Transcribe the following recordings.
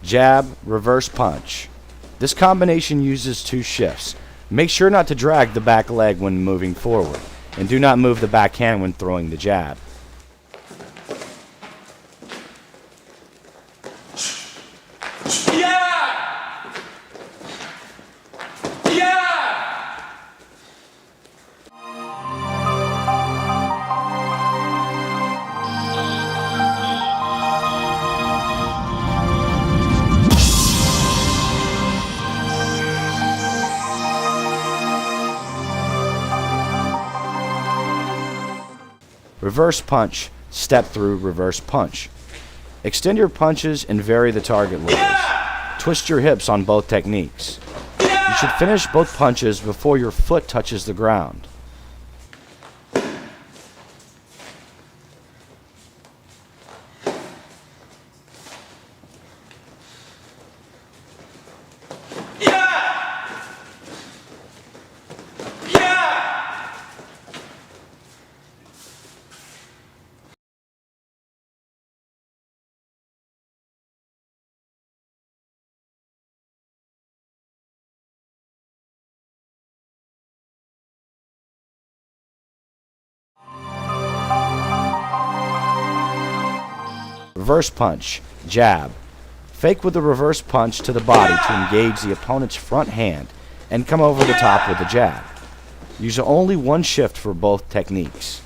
jab, reverse punch. This combination uses 2 shifts. Make sure not to drag the back leg when moving forward, and do not move the back hand when throwing the jab. Reverse punch, step through reverse punch. Extend your punches and vary the target levels. Twist your hips on both techniques. You should finish both punches before your foot touches the ground. Reverse punch, jab. Fake with the reverse punch to the body to engage the opponent's front hand and come over the top with the jab. Use only 1 shift for both techniques.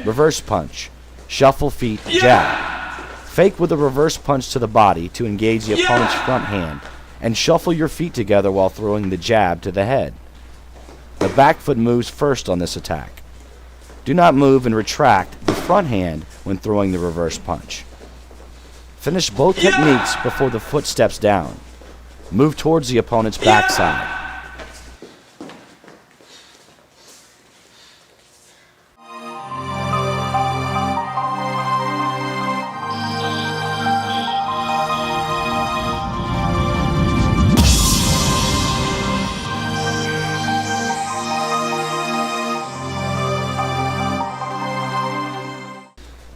Reverse punch, shuffle feet, jab. Fake with a reverse punch to the body to engage the opponent's front hand and shuffle your feet together while throwing the jab to the head. The back foot moves first on this attack. Do not move and retract the front hand when throwing the reverse punch. Finish both techniques before the foot steps down. Move towards the opponent's backside.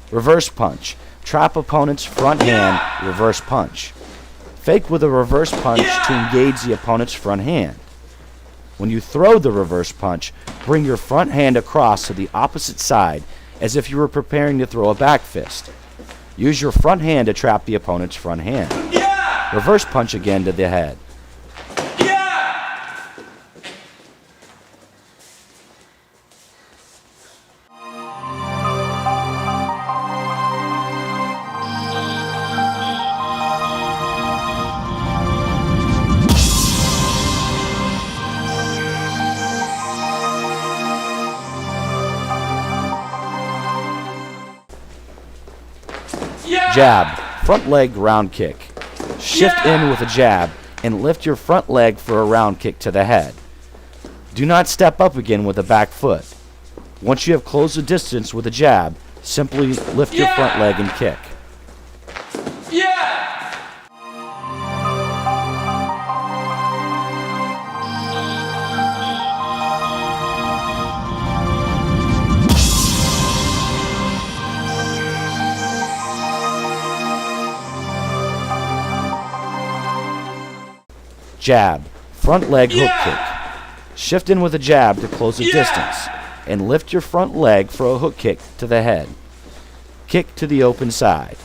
Reverse punch. Trap opponent's front hand, reverse punch. Fake with a reverse punch to engage the opponent's front hand. When you throw the reverse punch, bring your front hand across to the opposite side as if you were preparing to throw a back fist. Use your front hand to trap the opponent's front hand. Reverse punch again to the head. Jab, front leg round kick. Shift in with a jab and lift your front leg for a round kick to the head. Do not step up again with a back foot. Once you have closed the distance with a jab, simply lift your front leg and kick. Jab, front leg hook kick. Shift in with a jab to close the distance and lift your front leg for a hook kick to the head. Kick to the open side.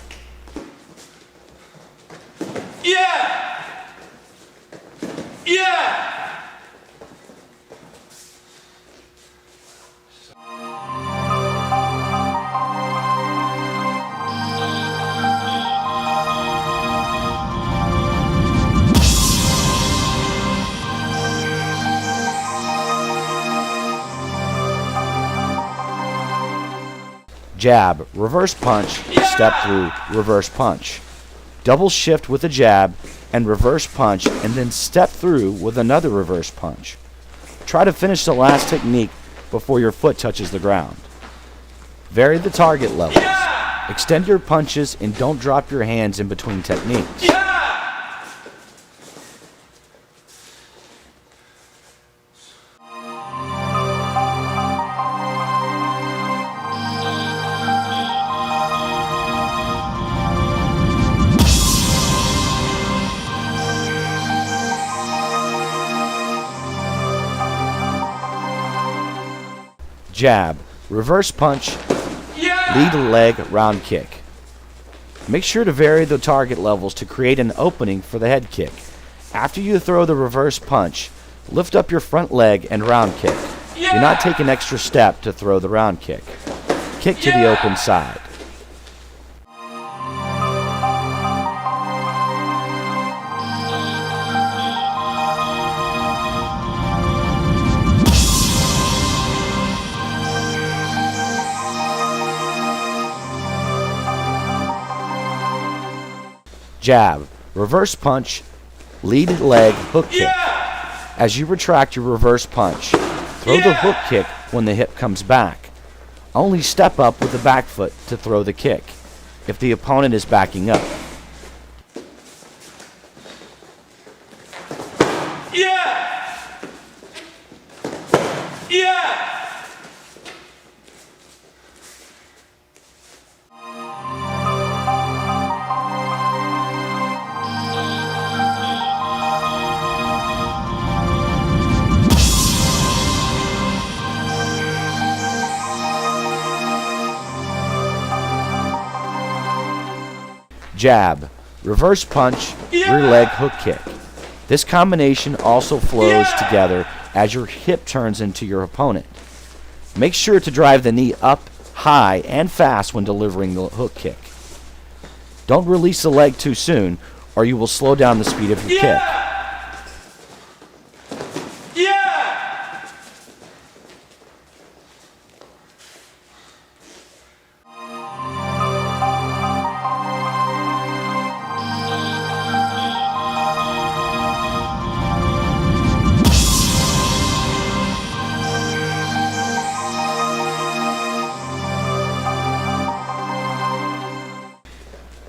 Jab, reverse punch, step through, reverse punch. Double shift with a jab and reverse punch, and then step through with another reverse punch. Try to finish the last technique before your foot touches the ground. Vary the target levels. Extend your punches and don't drop your hands in between techniques. Jab, reverse punch, lead leg, round kick. Make sure to vary the target levels to create an opening for the head kick. After you throw the reverse punch, lift up your front leg and round kick. Do not take an extra step to throw the round kick. Kick to the open side. Jab, reverse punch, lead leg, hook kick. As you retract your reverse punch, throw the hook kick when the hip comes back. Only step up with the back foot to throw the kick if the opponent is backing up. Jab, reverse punch, rear leg hook kick. This combination also flows together as your hip turns into your opponent. Make sure to drive the knee up high and fast when delivering the hook kick. Don't release the leg too soon or you will slow down the speed of your kick.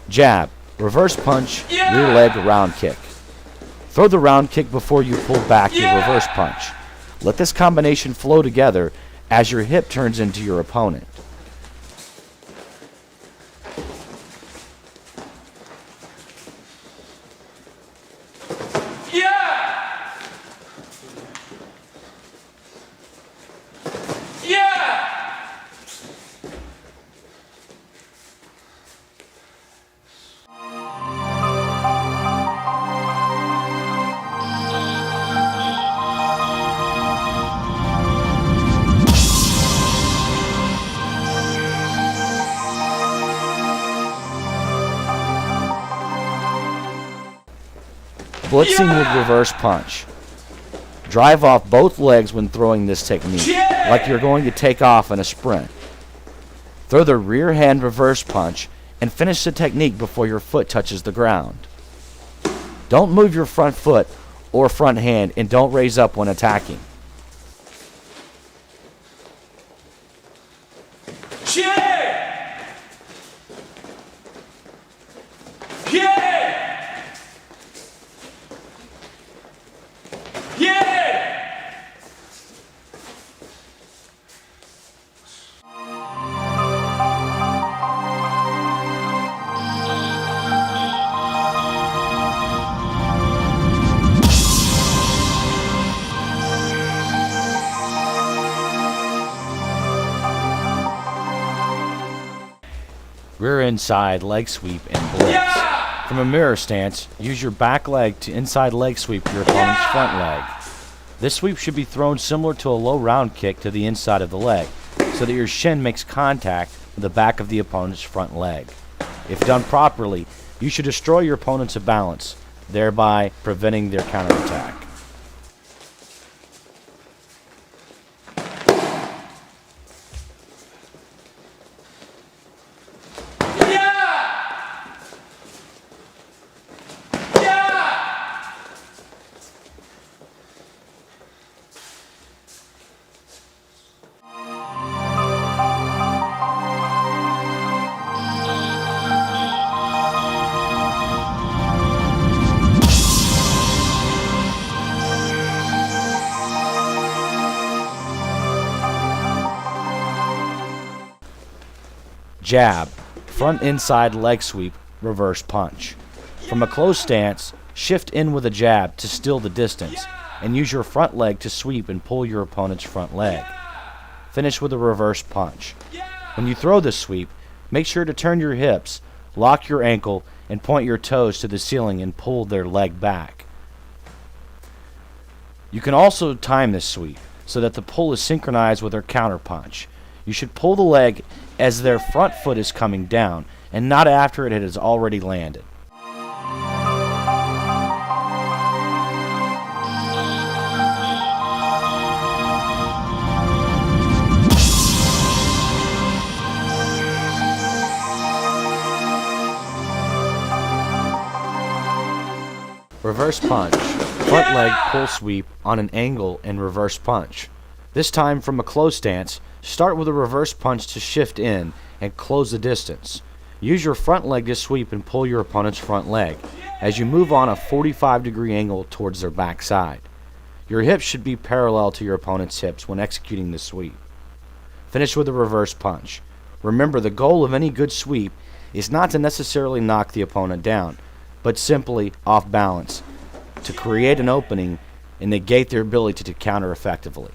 Jab, reverse punch, rear leg round kick. Throw the round kick before you pull back your reverse punch. Let this combination flow together as your hip turns into your opponent. Blitzing with reverse punch. Drive off both legs when throwing this technique, like you're going to take off in a sprint. Throw the rear hand reverse punch and finish the technique before your foot touches the ground. Don't move your front foot or front hand and don't raise up when attacking. Rear inside leg sweep and blitz. From a mirror stance, use your back leg to inside leg sweep your opponent's front leg. This sweep should be thrown similar to a low round kick to the inside of the leg, so that your shin makes contact with the back of the opponent's front leg. If done properly, you should destroy your opponent's balance, thereby preventing their counterattack. jab, front inside leg sweep, reverse punch. From a closed stance, shift in with a jab to still the distance, and use your front leg to sweep and pull your opponent's front leg. Finish with a reverse punch. When you throw this sweep, make sure to turn your hips, lock your ankle, and point your toes to the ceiling and pull their leg back. You can also time this sweep so that the pull is synchronized with their counter punch. You should pull the leg as their front foot is coming down and not after it has already landed. Reverse punch. Front leg pull sweep on an angle and reverse punch. This time from a closed stance, start with a reverse punch to shift in and close the distance. Use your front leg to sweep and pull your opponent's front leg as you move on a 45-degree angle towards their backside. Your hips should be parallel to your opponent's hips when executing the sweep. Finish with a reverse punch. Remember, the goal of any good sweep is not to necessarily knock the opponent down, but simply off balance, to create an opening and negate their ability to counter effectively.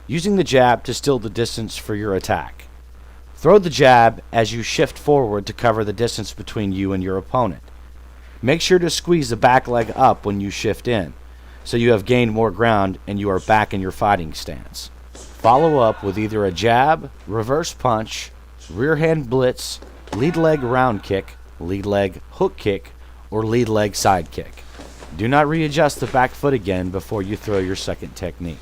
Using the jab to still the distance for your attack. Throw the jab as you shift forward to cover the distance between you and your opponent. Make sure to squeeze the back leg up when you shift in, so you have gained more ground and you are back in your fighting stance. Follow up with either a jab, reverse punch, rear hand blitz, lead leg round kick, lead leg hook kick, or lead leg side kick. Do not readjust the back foot again before you throw your second technique.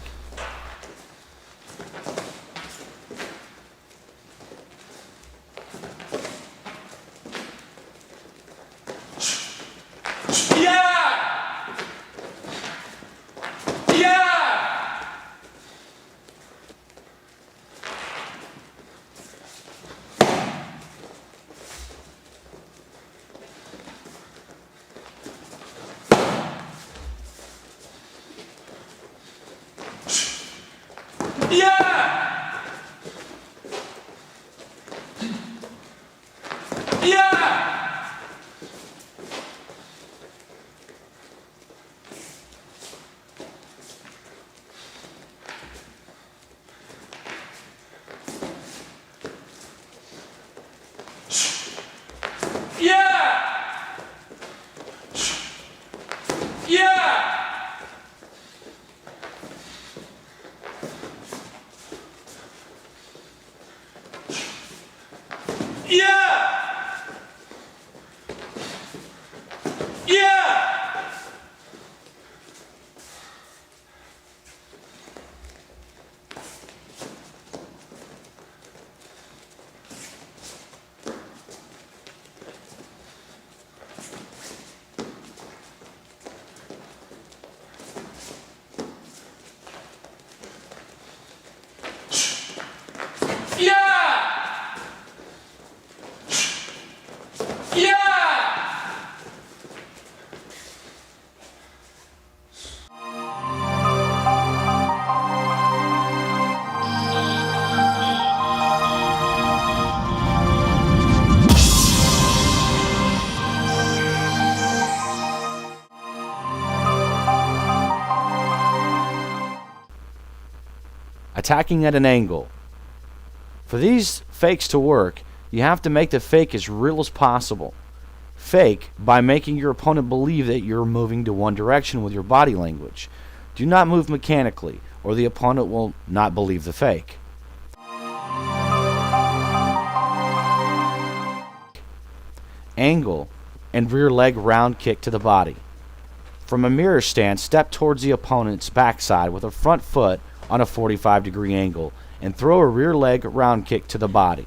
Attacking at an angle. For these fakes to work, you have to make the fake as real as possible. Fake by making your opponent believe that you're moving to one direction with your body language. Do not move mechanically, or the opponent will not believe the fake. Angle and rear leg round kick to the body. From a mirror stance, step towards the opponent's backside with a front foot on a 45-degree angle and throw a rear leg round kick to the body.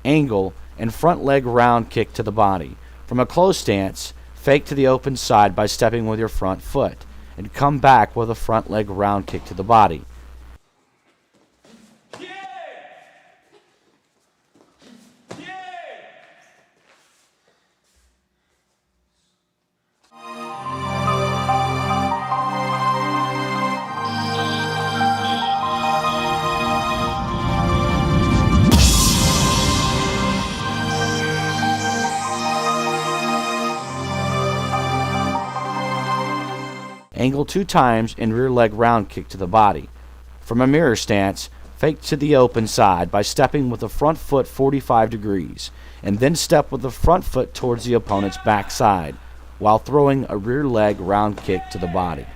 angle, and front leg round kick to the body. From a closed stance, fake to the open side by stepping with your front foot, and come back with a front leg round kick to the body. Angle 2 times and rear leg round kick to the body. From a mirror stance, fake to the open side by stepping with the front foot 45 degrees, and then step with the front foot towards the opponent's back side, while throwing a rear leg round kick to the body.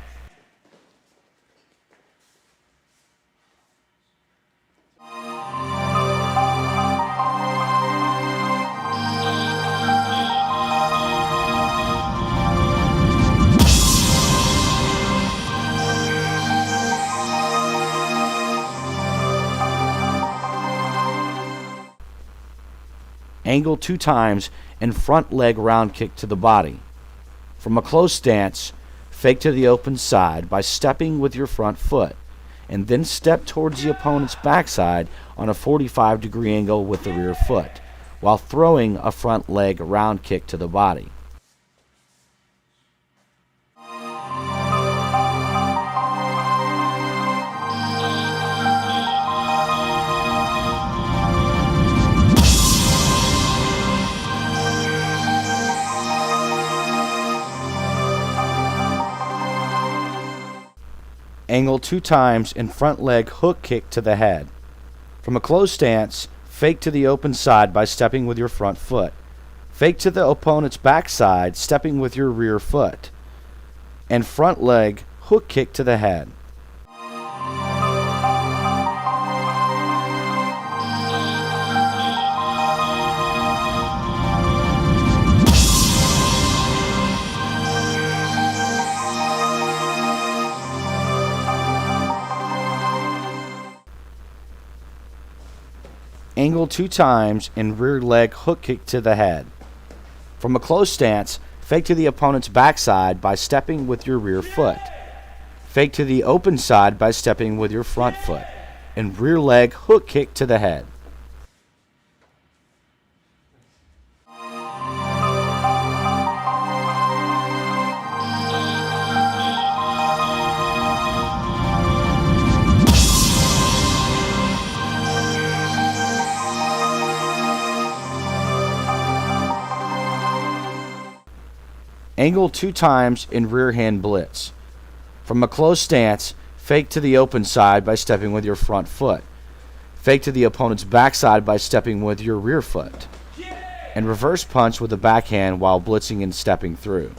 Angle 2 times and front leg round kick to the body. From a closed stance, fake to the open side by stepping with your front foot, and then step towards the opponent's backside on a 45-degree angle with the rear foot, while throwing a front leg round kick to the body. Angle 2 times and front leg hook kick to the head. From a closed stance, fake to the open side by stepping with your front foot. Fake to the opponent's backside, stepping with your rear foot. And front leg hook kick to the head. Angle 2 times and rear leg hook kick to the head. From a closed stance, fake to the opponent's backside by stepping with your rear foot. Fake to the open side by stepping with your front foot, and rear leg hook kick to the head. Angle 2 times in rear hand blitz. From a closed stance, fake to the open side by stepping with your front foot. Fake to the opponent's backside by stepping with your rear foot. And reverse punch with the backhand while blitzing and stepping through.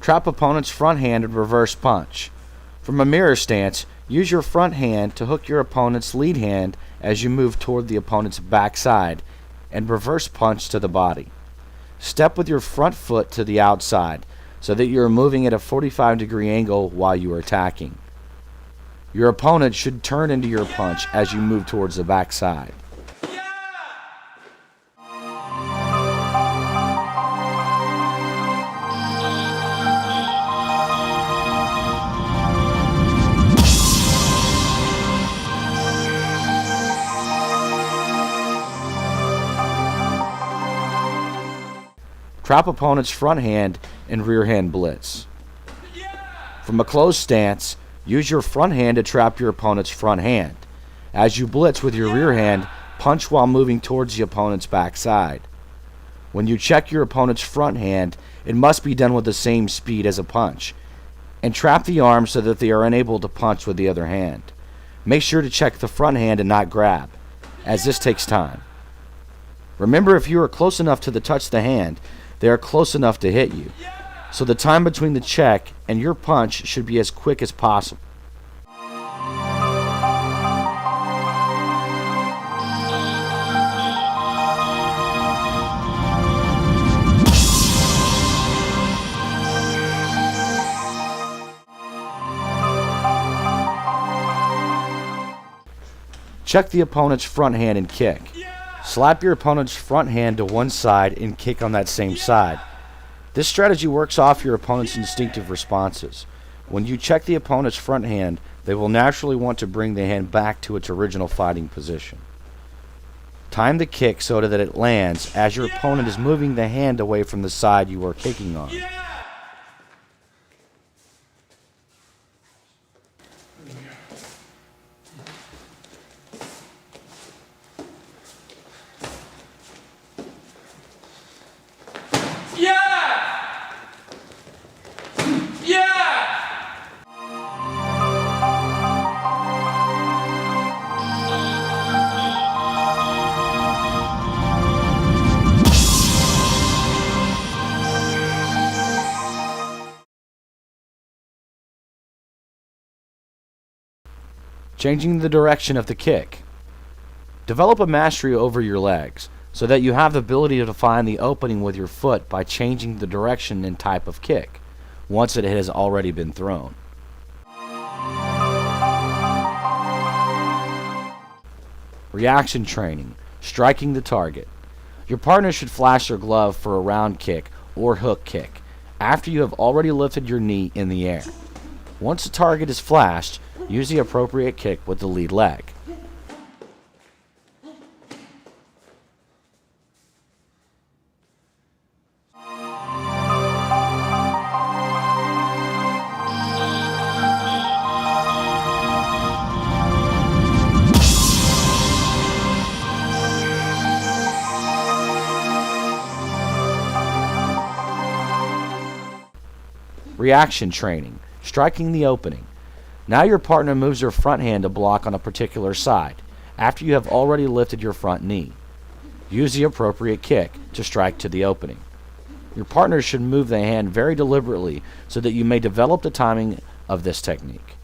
Trap opponent's front hand and reverse punch. From a mirror stance, use your front hand to hook your opponent's lead hand as you move toward the opponent's backside and reverse punch to the body. Step with your front foot to the outside so that you are moving at a 45-degree angle while you are attacking. Your opponent should turn into your punch as you move towards the backside. Trap opponent's front hand and rear hand blitz. From a closed stance, use your front hand to trap your opponent's front hand. As you blitz with your rear hand, punch while moving towards the opponent's backside. When you check your opponent's front hand, it must be done with the same speed as a punch. and trap the arms so that they are unable to punch with the other hand. Make sure to check the front hand and not grab, as this takes time. Remember, if you are close enough to touch the hand, they are close enough to hit you. So the time between the check and your punch should be as quick as possible. Check the opponent's front hand and kick. Slap your opponent's front hand to one side and kick on that same side. This strategy works off your opponent's instinctive responses. When you check the opponent's front hand, they will naturally want to bring the hand back to its original fighting position. Time the kick so that it lands as your opponent is moving the hand away from the side you are kicking on. Changing the direction of the kick. Develop a mastery over your legs so that you have the ability to find the opening with your foot by changing the direction and type of kick once it has already been thrown. Reaction training. Striking the target. Your partner should flash their glove for a round kick or hook kick after you have already lifted your knee in the air. Once the target is flashed, use the appropriate kick with the lead leg. Reaction training. Striking the opening. Now your partner moves their front hand to block on a particular side after you have already lifted your front knee. Use the appropriate kick to strike to the opening. Your partner should move the hand very deliberately so that you may develop the timing of this technique.